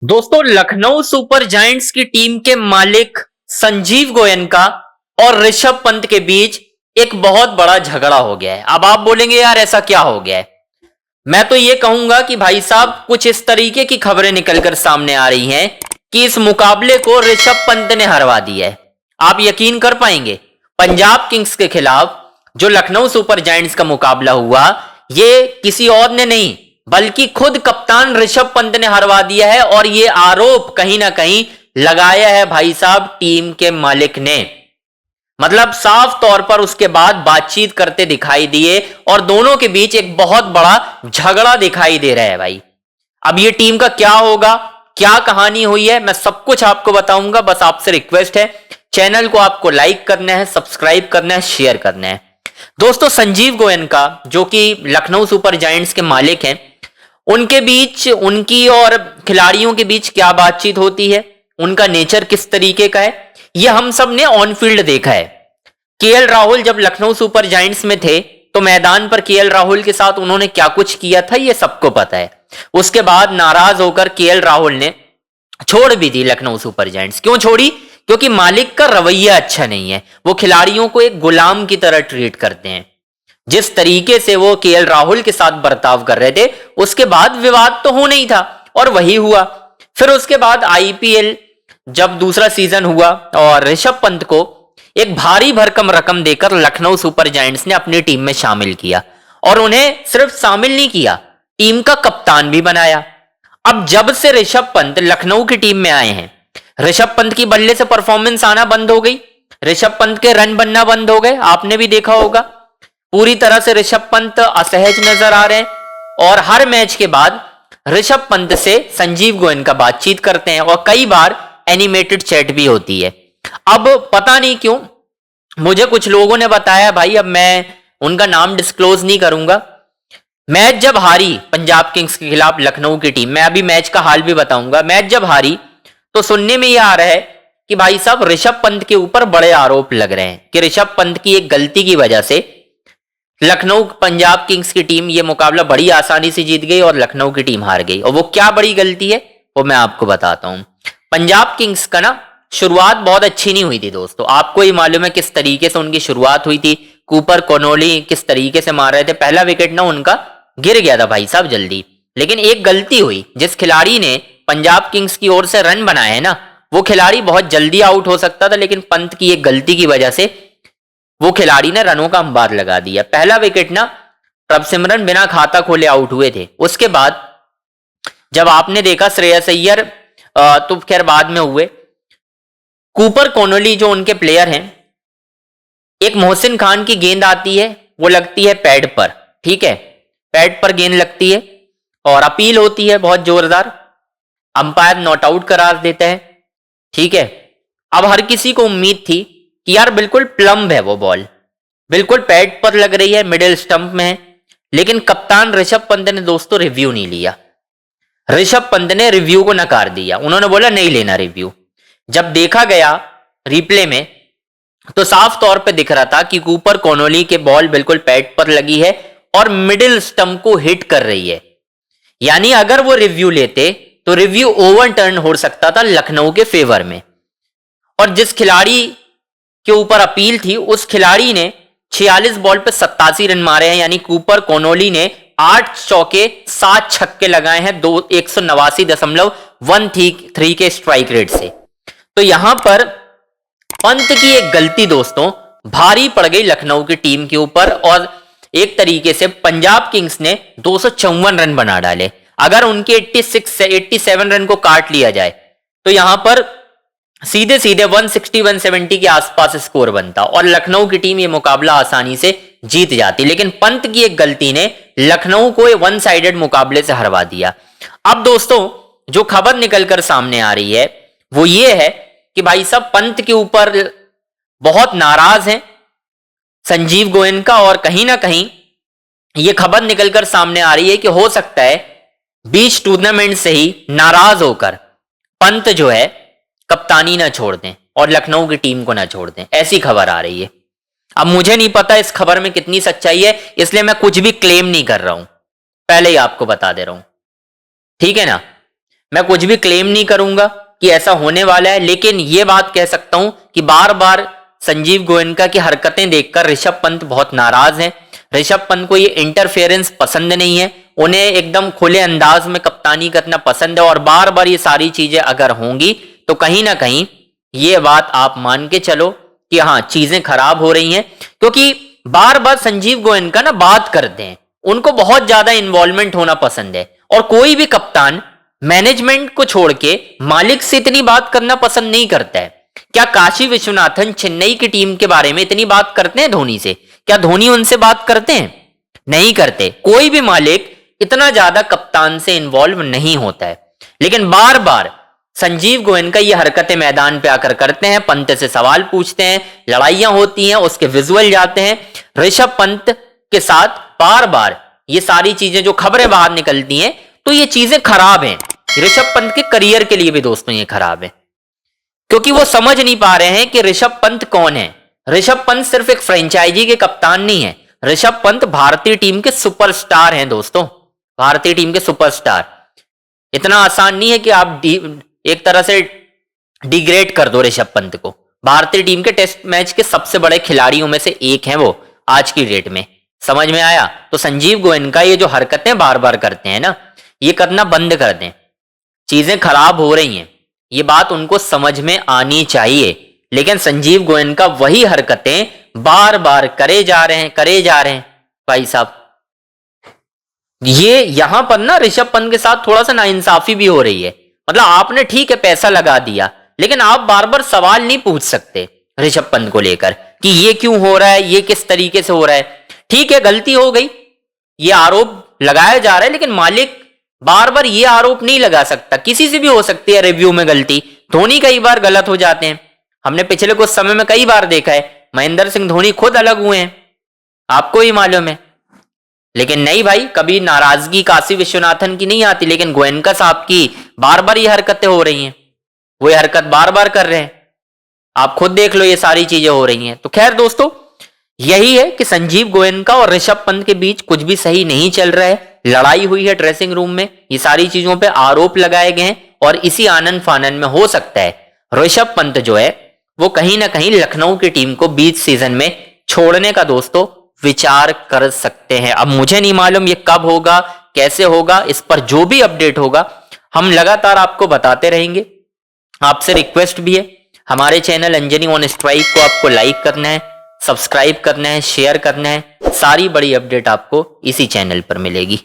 दोस्तों, Lucknow super giants की team के मालिक संजीव गोयनका और ऋषभ पंत के बीच एक बहुत बड़ा झगड़ा हो गया है। अब आप बोलेंगे यार ऐसा क्या हो गया है। मैं तो ये कहूंगा कि भाई साहब कुछ इस तरीके की खबरें निकलकर सामने आ रही हैं कि इस मुकाबले को ऋषभ पंत ने हरवा दिया है। आप यकीन कर पाएंगे, पंजाब किंग्स के खिलाफ जो लखनऊ सुपर जायंट्स का मुकाबला हुआ, ये किसी और ने नहीं बल्कि खुद कप्तान ऋषभ पंत ने हरवा दिया है। और ये आरोप कहीं ना कहीं लगाया है भाई साहब टीम के मालिक ने। मतलब साफ तौर पर उसके बाद बातचीत करते दिखाई दिए और दोनों के बीच एक बहुत बड़ा झगड़ा दिखाई दे रहा है भाई। अब ये टीम का क्या होगा, क्या कहानी हुई है, मैं सब कुछ आपको बताऊंगा। बस आपसे रिक्वेस्ट है, चैनल को आपको लाइक करना है, सब्सक्राइब करना है, शेयर करना है। दोस्तों, संजीव गोयनका जो कि लखनऊ सुपर जायंट्स के मालिक हैं, उनके बीच, उनकी और खिलाड़ियों के बीच क्या बातचीत होती है, उनका नेचर किस तरीके का है, यह हम सब ने ऑन फील्ड देखा है। केएल राहुल जब लखनऊ सुपर जायंट्स में थे तो मैदान पर केएल राहुल के साथ उन्होंने क्या कुछ किया था यह सबको पता है। उसके बाद नाराज होकर केएल राहुल ने छोड़ भी दी लखनऊ सुपर जायंट्स। क्यों छोड़ी? क्योंकि मालिक का रवैया अच्छा नहीं है। वो खिलाड़ियों को एक गुलाम की तरह ट्रीट करते हैं। जिस तरीके से वो केएल राहुल के साथ बर्ताव कर रहे थे, उसके बाद विवाद तो होना ही था और वही हुआ। फिर उसके बाद आईपीएल जब दूसरा सीजन हुआ और ऋषभ पंत को एक भारी भरकम रकम देकर लखनऊ सुपर जायंट्स ने अपनी टीम में शामिल किया और उन्हें सिर्फ शामिल नहीं किया, टीम का कप्तान भी बनाया। अब जब से ऋषभ पंत लखनऊ की टीम में आए हैं, ऋषभ पंत की बल्ले से परफॉर्मेंस आना बंद हो गई, ऋषभ पंत के रन बनना बंद हो गए। आपने भी देखा होगा, पूरी तरह से ऋषभ पंत असहज नजर आ रहे हैं और हर मैच के बाद ऋषभ पंत से संजीव गोयनका बातचीत करते हैं और कई बार एनिमेटेड चैट भी होती है। अब पता नहीं क्यों मुझे कुछ लोगों ने बताया, भाई अब मैं उनका नाम डिस्क्लोज नहीं करूंगा, मैच जब हारी पंजाब किंग्स के खिलाफ लखनऊ की टीम, मैं अभी मैच का हाल भी बताऊंगा, मैच जब हारी तो सुनने में यह आ रहा है कि भाई साहब ऋषभ पंत के ऊपर बड़े आरोप लग रहे हैं कि ऋषभ पंत की एक गलती की वजह से लखनऊ पंजाब किंग्स की टीम ये मुकाबला बड़ी आसानी से जीत गई और लखनऊ की टीम हार गई। और वो क्या बड़ी गलती है वो मैं आपको बताता हूं। पंजाब किंग्स का ना शुरुआत बहुत अच्छी नहीं हुई थी दोस्तों। आपको ही मालूम है किस तरीके से उनकी शुरुआत हुई थी। कूपर कोनोली किस तरीके से मार रहे थे, पहला विकेट ना उनका गिर गया था भाई साहब जल्दी। लेकिन एक गलती हुई, जिस खिलाड़ी ने पंजाब किंग्स की ओर से रन बनाए हैं ना, वो खिलाड़ी बहुत जल्दी आउट हो सकता था, लेकिन पंत की एक गलती की वजह से वो खिलाड़ी ने रनों का अंबार लगा दिया। पहला विकेट ना प्रभसिमरन बिना खाता खोले आउट हुए थे। उसके बाद जब आपने देखा श्रेयस अय्यर तो खैर बाद में हुए, कूपर कोनोली जो उनके प्लेयर हैं, एक मोहसिन खान की गेंद आती है, वो लगती है पैड पर, ठीक है, पैड पर गेंद लगती है और अपील होती है बहुत जोरदार, अंपायर नॉट आउट करार देता है, ठीक है। अब हर किसी को उम्मीद थी कि यार बिल्कुल प्लम्ब है वो बॉल, बिल्कुल पैड पर लग रही है, मिडिल स्टंप में है, लेकिन कप्तान ऋषभ पंत ने दोस्तों रिव्यू नहीं लिया। ऋषभ पंत ने रिव्यू को नकार दिया, उन्होंने बोला नहीं लेना रिव्यू। जब देखा गया रिप्ले में तो साफ तौर पे दिख रहा था कि कूपर कोनोली के बॉल बिल्कुल पैड पर लगी है और मिडिल स्टंप को हिट कर रही है। यानी अगर वो रिव्यू लेते तो रिव्यू ओवरटर्न हो सकता था लखनऊ के फेवर में। और जिस खिलाड़ी के ऊपर अपील थी उस खिलाड़ी ने 46 बॉल पे 87 रन मारे हैं, यानी कूपर कोनोली ने 8 चौके 7 छक्के लगाए हैं 189.13 के स्ट्राइक रेट से। तो यहां पर पंत की एक गलती दोस्तों भारी पड़ गई लखनऊ की टीम के ऊपर और एक तरीके से पंजाब किंग्स ने 254 रन बना डाले। अगर उनके 87 रन को काट लिया जाए तो यहां पर सीधे सीधे 160-170 के आसपास स्कोर बनता और लखनऊ की टीम ये मुकाबला आसानी से जीत जाती। लेकिन पंत की एक गलती ने लखनऊ को वन साइडेड मुकाबले से हरवा दिया। अब दोस्तों जो खबर निकलकर सामने आ रही है वो ये है कि भाई साहब पंत के ऊपर बहुत नाराज हैं संजीव गोयनका और कहीं ना कहीं ये खबर निकलकर सामने आ रही है कि हो सकता है बीच टूर्नामेंट से ही नाराज होकर पंत जो है कप्तानी ना छोड़ दें और लखनऊ की टीम को ना छोड़ दें, ऐसी खबर आ रही है। अब मुझे नहीं पता इस खबर में कितनी सच्चाई है, इसलिए मैं कुछ भी क्लेम नहीं कर रहा हूं, पहले ही आपको बता दे रहा हूं, ठीक है ना। मैं कुछ भी क्लेम नहीं करूंगा कि ऐसा होने वाला है, लेकिन ये बात कह सकता हूं कि बार बार संजीव गोयनका की हरकतें देखकर ऋषभ पंत बहुत नाराज हैं। ऋषभ पंत को ये इंटरफेरेंस पसंद नहीं है, उन्हें एकदम खुले अंदाज में कप्तानी करना पसंद है, और बार बार ये सारी चीजें अगर होंगी तो कहीं ना कहीं ये बात आप मान के चलो कि हाँ, चीजें खराब हो रही हैं। क्योंकि बार बार संजीव गोयनका ना बात करते हैं, उनको बहुत ज्यादा इन्वॉल्वमेंट होना पसंद है, और कोई भी कप्तान मैनेजमेंट को छोड़ के मालिक से इतनी बात करना पसंद नहीं करता है। क्या काशी विश्वनाथन चेन्नई की टीम के बारे में इतनी बात करते हैं धोनी से? क्या धोनी उनसे बात करते हैं? नहीं करते। कोई भी मालिक इतना ज्यादा कप्तान से इन्वॉल्व नहीं होता है, लेकिन बार बार संजीव गोयनका ये हरकतें मैदान पे आकर करते हैं, पंत से सवाल पूछते हैं, लड़ाइयां होती हैं, उसके विजुअल जाते हैं। ऋषभ पंत के साथ बार बार ये सारी चीजें जो खबरें बाहर निकलती हैं, तो ये चीजें खराब हैं। ऋषभ पंत के करियर के लिए भी दोस्तों ये खराब है, क्योंकि वो समझ नहीं पा रहे हैं कि ऋषभ पंत कौन है। ऋषभ पंत सिर्फ एक फ्रेंचाइजी के कप्तान नहीं है, ऋषभ पंत भारतीय टीम के सुपरस्टार हैं दोस्तों, भारतीय टीम के सुपरस्टार। इतना आसान नहीं है कि आप एक तरह से डिग्रेड कर दो ऋषभ पंत को। भारतीय टीम के टेस्ट मैच के सबसे बड़े खिलाड़ियों में से एक हैं वो आज की डेट में। समझ में आया? तो संजीव गोयनका ये जो हरकतें बार बार करते हैं ना, ये करना बंद कर दें। चीजें खराब हो रही हैं, ये बात उनको समझ में आनी चाहिए, लेकिन संजीव गोयनका वही हरकतें बार बार करे जा रहे हैं भाई साहब। ये यहां पर ना ऋषभ पंत के साथ थोड़ा सा नाइंसाफी भी हो रही है। मतलब आपने ठीक है पैसा लगा दिया, लेकिन आप बार बार सवाल नहीं पूछ सकते ऋषभ पंत को लेकर कि ये क्यों हो रहा है, ये किस तरीके से हो रहा है। ठीक है, गलती हो गई, ये आरोप लगाया जा रहा है, लेकिन मालिक बार बार ये आरोप नहीं लगा सकता। किसी से भी हो सकती है रिव्यू में गलती। धोनी कई बार गलत हो जाते हैं, हमने पिछले कुछ समय में कई बार देखा है। महेंद्र सिंह धोनी खुद अलग हुए हैं, आपको ही मालूम है। लेकिन नहीं भाई, कभी नाराजगी काशी विश्वनाथन की नहीं आती, लेकिन गोयनका साहब की बार बार ये हरकतें हो रही हैं, वो ये हरकत बार बार कर रहे हैं। आप खुद देख लो, ये सारी चीजें हो रही हैं। तो खैर दोस्तों, यही है कि संजीव गोयनका और ऋषभ पंत के बीच कुछ भी सही नहीं चल रहा है। लड़ाई हुई है ड्रेसिंग रूम में, ये सारी चीजों पे आरोप लगाए गए हैं, और इसी आनंद फानन में हो सकता है ऋषभ पंत जो है वो कहीं ना कहीं लखनऊ की टीम को बीच सीजन में छोड़ने का दोस्तों विचार कर सकते हैं। अब मुझे नहीं मालूम ये कब होगा, कैसे होगा, इस पर जो भी अपडेट होगा हम लगातार आपको बताते रहेंगे। आपसे रिक्वेस्ट भी है, हमारे चैनल अंजनी ऑन स्ट्राइक को आपको लाइक करना है, सब्सक्राइब करना है, शेयर करना है। सारी बड़ी अपडेट आपको इसी चैनल पर मिलेगी।